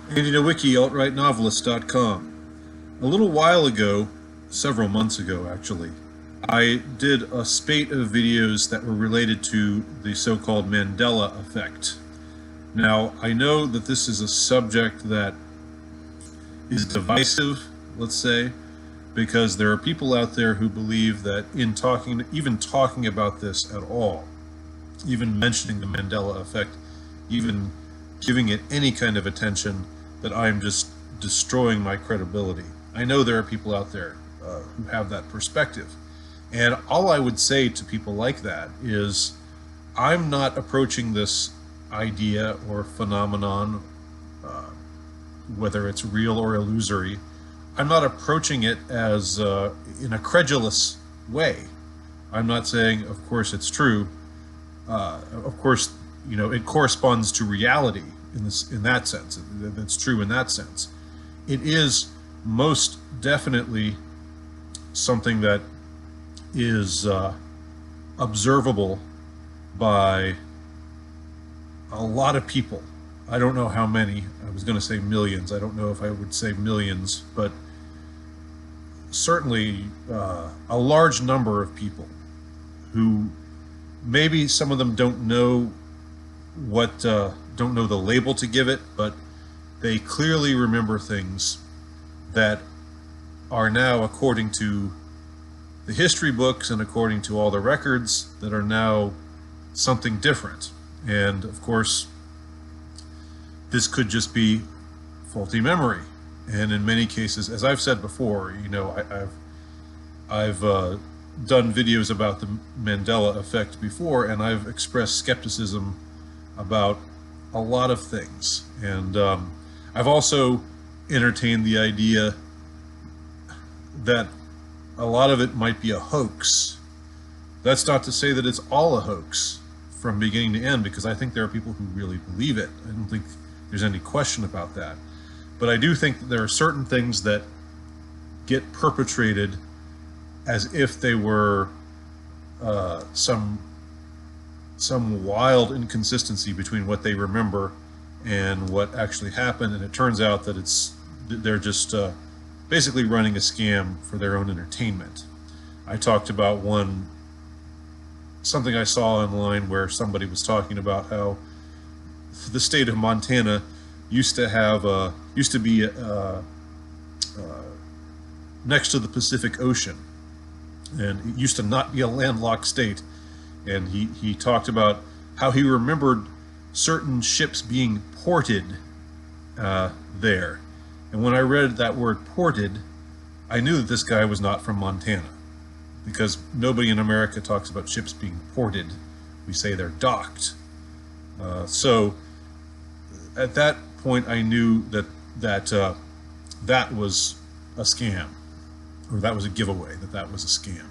Andy Nowicki, altrightnovelist.com. A little while ago, several months ago actually, I did a spate of videos that were related to the so-called Mandela effect. Now, I know that this is a subject that is divisive, let's say, because there are people out there who believe that even talking about this at all, even mentioning the Mandela effect, even giving it any kind of attention, that I'm just destroying my credibility. I know there are people out there who have that perspective. And all I would say to people like that is, I'm not approaching this idea or phenomenon, whether it's real or illusory, I'm not approaching it as in a credulous way. I'm not saying, of course, it's true. Of course, it corresponds to reality in that sense. That's true in that sense. It is most definitely something that is observable by a lot of people. I don't know how many. I was going to say millions. I don't know if I would say millions, but certainly a large number of people who maybe some of them don't know don't know the label to give it, but they clearly remember things that are now, according to the history books and according to all the records, that are now something different. And of course, this could just be faulty memory. And in many cases, as I've said before, I've done videos about the Mandela effect before, and I've expressed skepticism about a lot of things. And I've also entertained the idea that a lot of it might be a hoax. That's not to say that it's all a hoax from beginning to end, because I think there are people who really believe it. I don't think there's any question about that. But I do think that there are certain things that get perpetrated as if they were some wild inconsistency between what they remember and what actually happened, and it turns out that they're just basically running a scam for their own entertainment. I talked about something I saw online where somebody was talking about how the state of Montana used to be next to the Pacific Ocean, and it used to not be a landlocked state. And he talked about how he remembered certain ships being ported there. And when I read that word ported, I knew that this guy was not from Montana, because nobody in America talks about ships being ported. We say they're docked. So at that point, I knew that that was a scam, or that was a giveaway, that was a scam.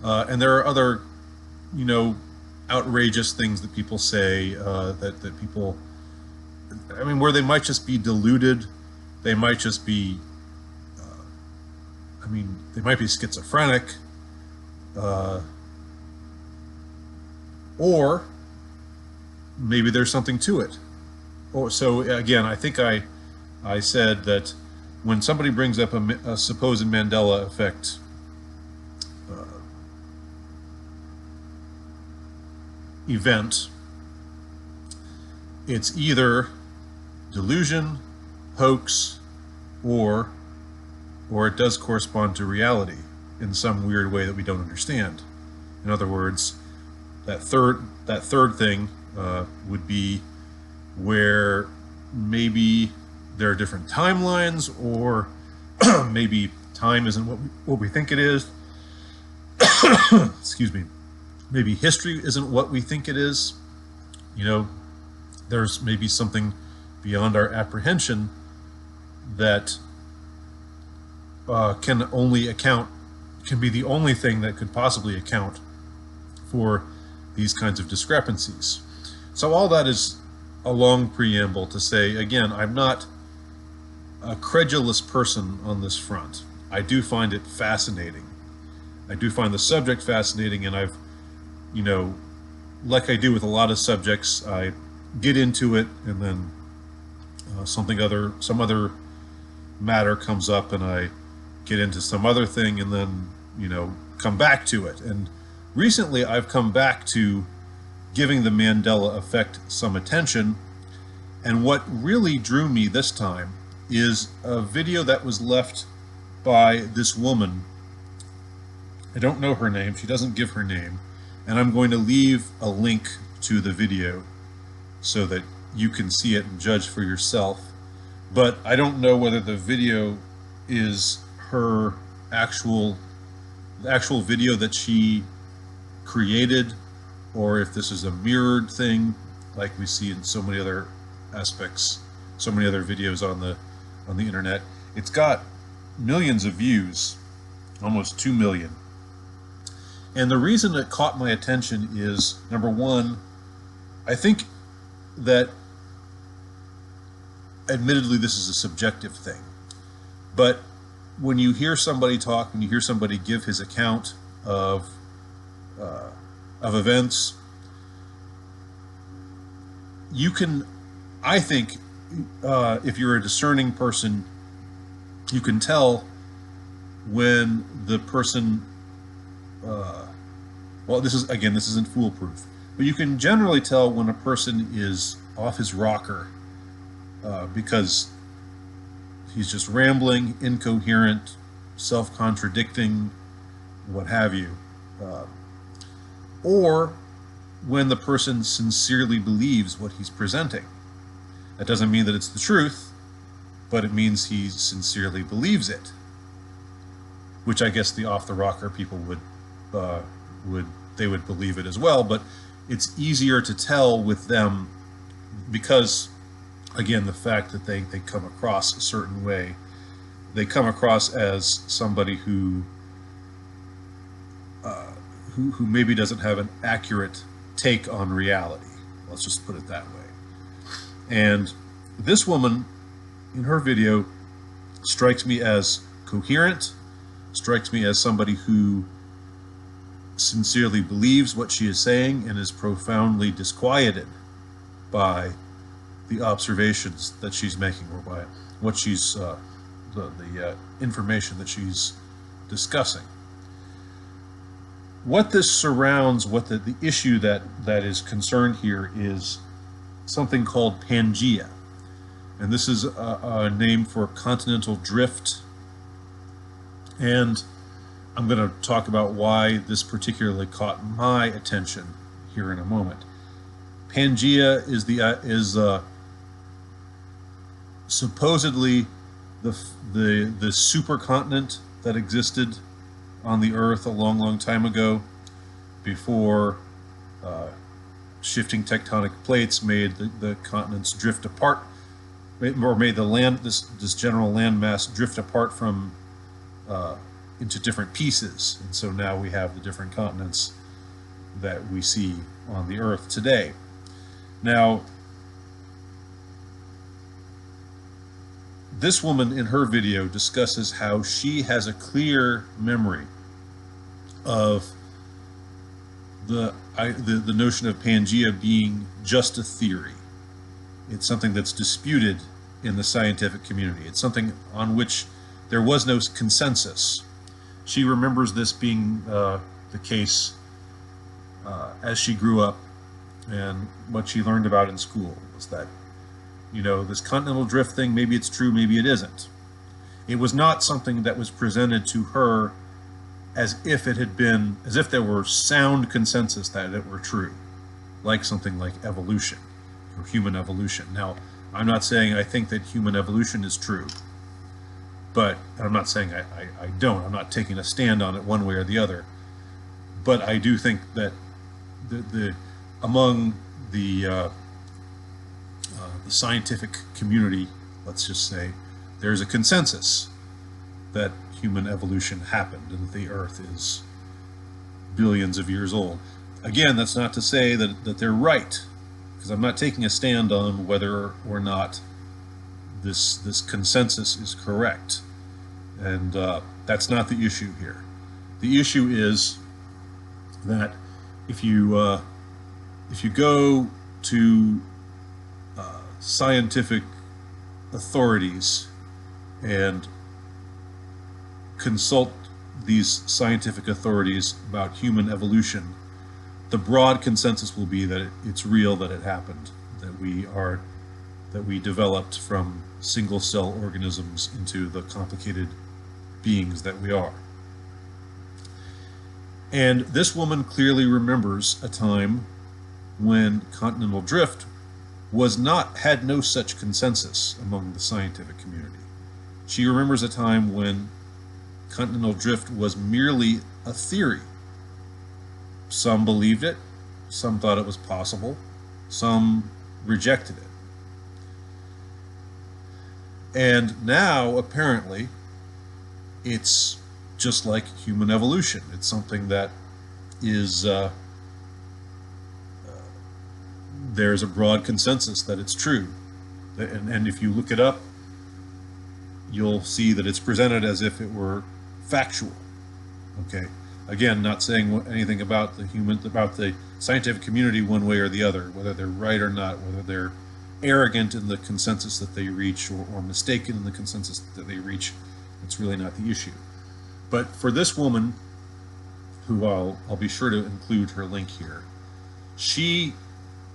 And there are other, outrageous things that people say, that people, where they might just be deluded. They might just be, they might be schizophrenic, or maybe there's something to it. So again, I think I said that when somebody brings up a supposed Mandela effect event, it's either delusion, hoax, or it does correspond to reality in some weird way that we don't understand. In other words, that third thing would be where maybe there are different timelines, or maybe time isn't what we think it is. Excuse me. Maybe history isn't what we think it is. There's maybe something beyond our apprehension that can be the only thing that could possibly account for these kinds of discrepancies. So all that is a long preamble to say, again, I'm not a credulous person on this front. I do find it fascinating. I do find the subject fascinating, and I've, like I do with a lot of subjects, I get into it and then some other matter comes up, and I get into some other thing, and then come back to it. And recently, I've come back to giving the Mandela effect some attention. And what really drew me this time is a video that was left by this woman. I don't know her name. She doesn't give her name. And I'm going to leave a link to the video so that you can see it and judge for yourself. But I don't know whether the video is her actual video that she created, or if this is a mirrored thing like we see in so many other aspects, so many other videos on the internet. It's got millions of views, almost 2 million. And the reason it caught my attention is, number one, I think that admittedly this is a subjective thing, but when you hear somebody talk, when you hear somebody give his account of events, you can, I think, if you're a discerning person, you can tell when the person, well, this isn't foolproof, but you can generally tell when a person is off his rocker because he's just rambling, incoherent, self-contradicting, what have you. Or when the person sincerely believes what he's presenting. That doesn't mean that it's the truth, but it means he sincerely believes it, which I guess the off-the-rocker people would believe it as well, but it's easier to tell with them because, again, the fact that they come across a certain way. They come across as somebody who maybe doesn't have an accurate take on reality. Let's just put it that way. And this woman, in her video, strikes me as coherent, strikes me as somebody who sincerely believes what she is saying and is profoundly disquieted by the observations that she's making, or by what she's the information that she's discussing. What this surrounds, what the issue that is concerned here is something called Pangea. And this is a name for continental drift. And I'm going to talk about why this particularly caught my attention here in a moment. Pangea is supposedly the supercontinent that existed on the Earth a long time ago, before shifting tectonic plates made the continents drift apart, or made the land, this general landmass drift apart from into different pieces. And so now we have the different continents that we see on the Earth today. Now, this woman in her video discusses how she has a clear memory of the notion of Pangea being just a theory. It's something that's disputed in the scientific community. It's something on which there was no consensus. She remembers this being the case as she grew up, and what she learned about in school was that, this continental drift thing, maybe it's true, maybe it isn't. It was not something that was presented to her as if there were sound consensus that it were true, like something like evolution, or human evolution. Now, I'm not saying I think that human evolution is true, but I'm not saying I don't. I'm not taking a stand on it one way or the other. But I do think that among the scientific community, let's just say, there's a consensus that human evolution happened and that the Earth is billions of years old. Again, that's not to say that they're right, because I'm not taking a stand on whether or not this consensus is correct. And that's not the issue here. The issue is that if you go to scientific authorities and consult these scientific authorities about human evolution, the broad consensus will be that it's real, that it happened, that we developed from single cell organisms into the complicated beings that we are. And this woman clearly remembers a time when continental drift had no such consensus among the scientific community. She remembers a time when continental drift was merely a theory. Some believed it, some thought it was possible, some rejected it. And now, apparently, it's just like human evolution. It's something that is, there's a broad consensus that it's true. And if you look it up, you'll see that it's presented as if it were factual. Okay. Again, not saying anything about the scientific community one way or the other, whether they're right or not, whether they're arrogant in the consensus that they reach or mistaken in the consensus that they reach. It's really not the issue. But for this woman, who I'll be sure to include her link here, she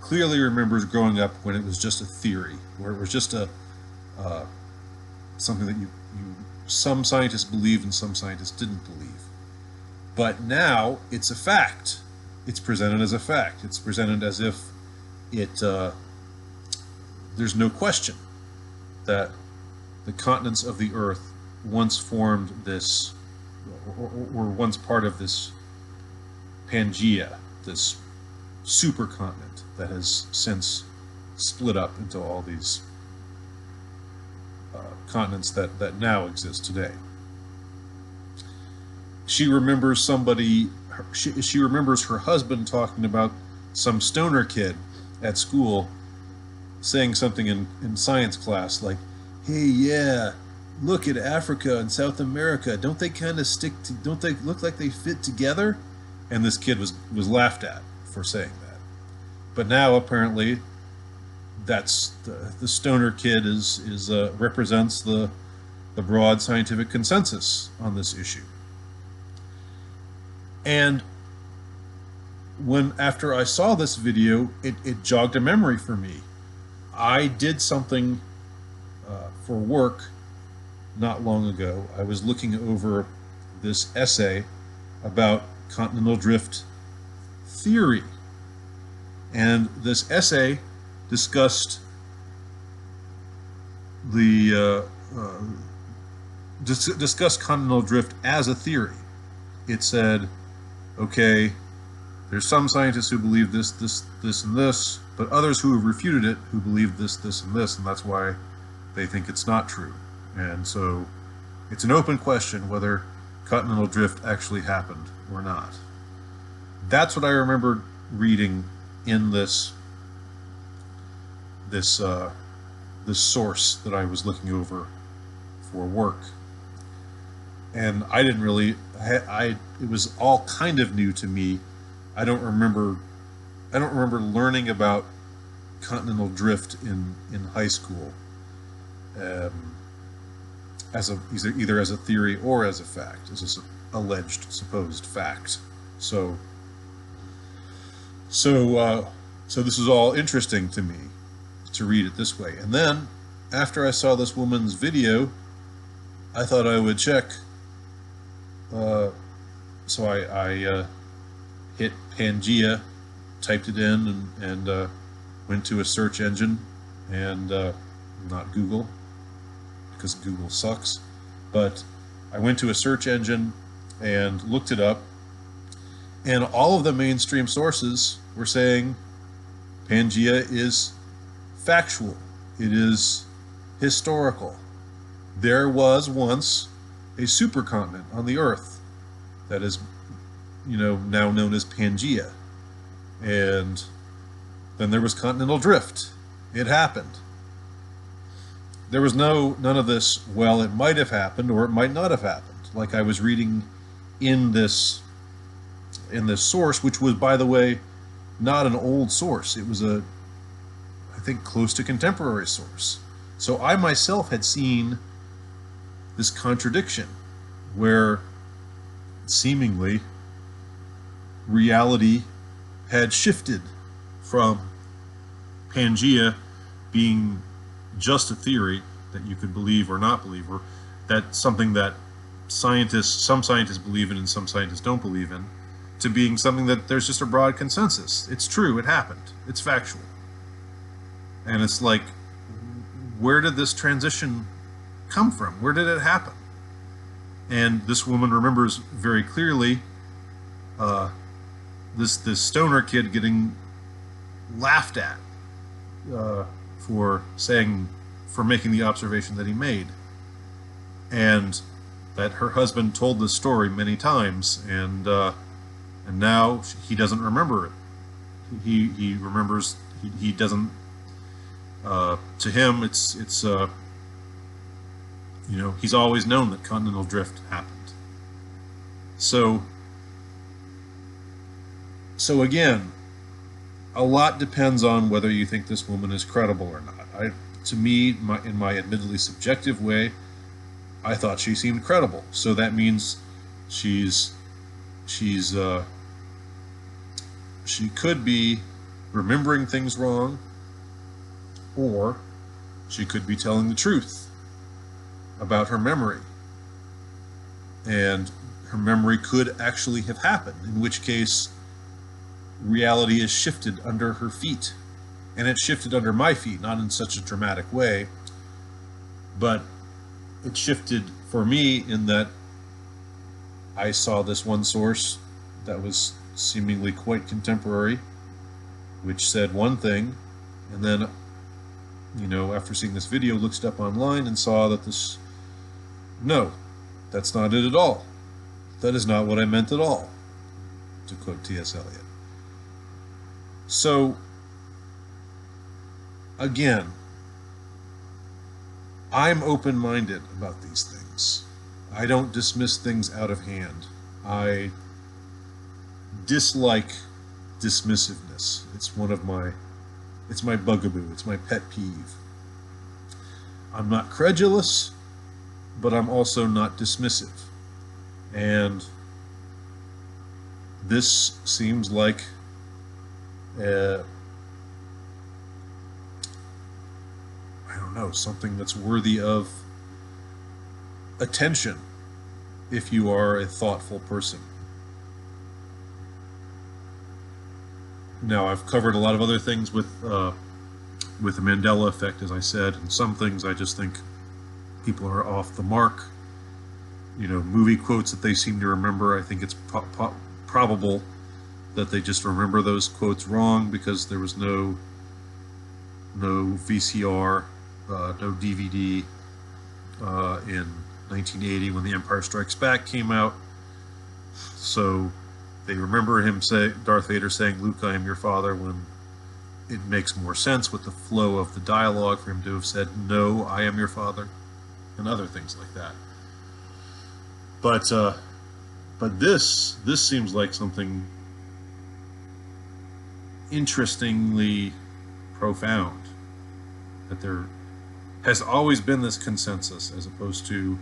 clearly remembers growing up when it was just a theory, where it was just something that some scientists believed and some scientists didn't believe. But now it's a fact. It's presented as a fact. It's presented as if there's no question that the continents of the Earth once formed this, or once part of this Pangea, this supercontinent that has since split up into all these continents that now exist today. She remembers she remembers her husband talking about some stoner kid at school saying something in science class like, hey, yeah, look at Africa and South America. Don't they kind of don't they look like they fit together? And this kid was laughed at for saying that. But now apparently that's the stoner kid represents the broad scientific consensus on this issue. And after I saw this video, it jogged a memory for me. I did something for work not long ago. I was looking over this essay about continental drift theory. And this essay discussed discussed continental drift as a theory. It said, okay, there's some scientists who believe this, and this, but others who have refuted it who believe this, and this, and that's why they think it's not true. And so it's an open question whether continental drift actually happened or not. That's what I remember reading in this source that I was looking over for work. And I didn't really, it was all kind of new to me. I don't remember learning about continental drift in high school either as a theory or as a fact, as an alleged supposed fact. So this is all interesting to me to read it this way. And then after I saw this woman's video, I thought I would check. So I hit Pangea, typed it in, and went to a search engine, and not Google, because Google sucks, but I went to a search engine and looked it up, and all of the mainstream sources were saying Pangea is factual. It is historical. There was once a supercontinent on the Earth that is, now known as Pangea. And then there was continental drift. It happened. There was none of this, well, it might have happened or it might not have happened. Like I was reading in this source, which was, by the way, not an old source. It was I think, close to contemporary source. So I myself had seen this contradiction where seemingly reality had shifted from Pangea being just a theory that you could believe or not believe, or that something that some scientists believe in and some scientists don't believe in, to being something that there's just a broad consensus. It's true, it happened, it's factual. And it's like, where did this transition come from? Where did it happen? And this woman remembers very clearly this stoner kid getting laughed at for making the observation that he made, and that her husband told this story many times, and now he doesn't remember it. He remembers he doesn't. To him, it's you know, he's always known that continental drift happened. So again, a lot depends on whether you think this woman is credible or not. To me, in my admittedly subjective way, I thought she seemed credible. So that means she could be remembering things wrong, or she could be telling the truth about her memory, and her memory could actually have happened, in which case reality is shifted under her feet. And it shifted under my feet, not in such a dramatic way, but it shifted for me in that I saw this one source that was seemingly quite contemporary, which said one thing, and then, you know, after seeing this video, looked up online and saw that no, that's not it at all. That is not what I meant at all, to quote T.S. Eliot. So, again, I'm open-minded about these things. I don't dismiss things out of hand. I dislike dismissiveness. It's my bugaboo. It's my pet peeve. I'm not credulous, but I'm also not dismissive. And this seems like I don't know, something that's worthy of attention if you are a thoughtful person. Now, I've covered a lot of other things with the Mandela effect, as I said, and some things I just think people are off the mark. You know, movie quotes that they seem to remember, I think it's probable that they just remember those quotes wrong because there was no VCR, no DVD in 1980 when The Empire Strikes Back came out. So they remember Darth Vader saying, "Luke, I am your father," when it makes more sense with the flow of the dialogue for him to have said, "No, I am your father," and other things like that. But this seems like something interestingly profound, that there has always been this consensus, as opposed to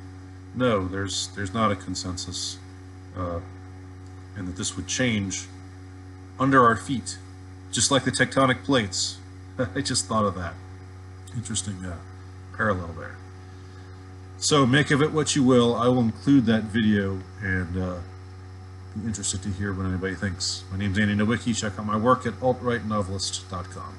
no, there's not a consensus, and that this would change under our feet, just like the tectonic plates. I just thought of that. Interesting parallel there. So make of it what you will. I will include that video, and be interested to hear what anybody thinks. My name's Andy Nowicki. Check out my work at altrightnovelist.com.